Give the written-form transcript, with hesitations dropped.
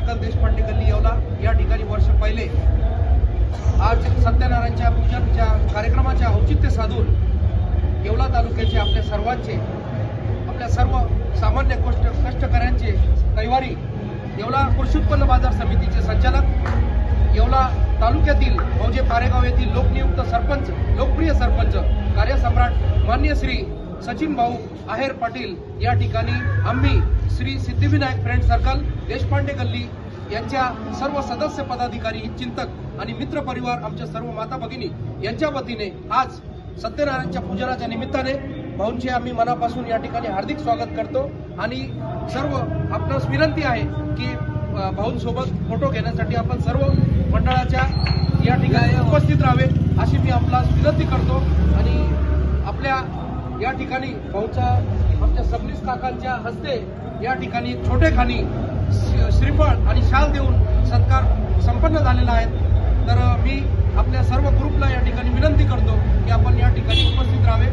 Circle Deshpande गल्ली येवला या ठिकाणी वर्ष पहिले आज सत्यनारायणच्या पूजनच्या कार्यक्रमाच्या औचित्य साधून येवला तालुक्याचे आपल्या सर्व सामान्य कष्टकऱ्यांचे रविवारी येवला कृषी उत्पन्न बाजार समितीचे संचालक, येवला तालुक्यातील मौजे पारेगाव येथील लोकप्रिय सरपंच कार्यसम्राट मान्य श्री सचिन भाऊ आहेर पाटील या ठिकाणी आम्ही श्री सिद्धिविनायक फ्रेंड सर्कल देशपांडे गल्ली यांच्या सर्व सदस्य पदाधिकारी, चिंतक आणि मित्र परिवार, आमच्या सर्व माता भगिनी यांच्या वतीने आज सत्यनारायणच्या पूजनाच्या निमित्ताने भाऊंचे आम्ही मनापासून या ठिकाणी हार्दिक स्वागत करतो आणि सर्व आपणास विनंती आहे की भाऊंसोबत फोटो घेण्यासाठी आपण सर्व मंडळाच्या या ठिकाणी उपस्थित राहावे अशी मी आपणास विनंती करतो। आणि आपल्या या ठिकाणी भाऊचा आमच्या सबनीस काकांच्या हस्ते या ठिकाणी छोटेखानी श्रीफळ आणि शाल देऊन सत्कार संपन्न झालेला आहे। तर मी आपल्या सर्व ग्रुपला या ठिकाणी विनंती करतो की आपण या ठिकाणी उपस्थित राहावे।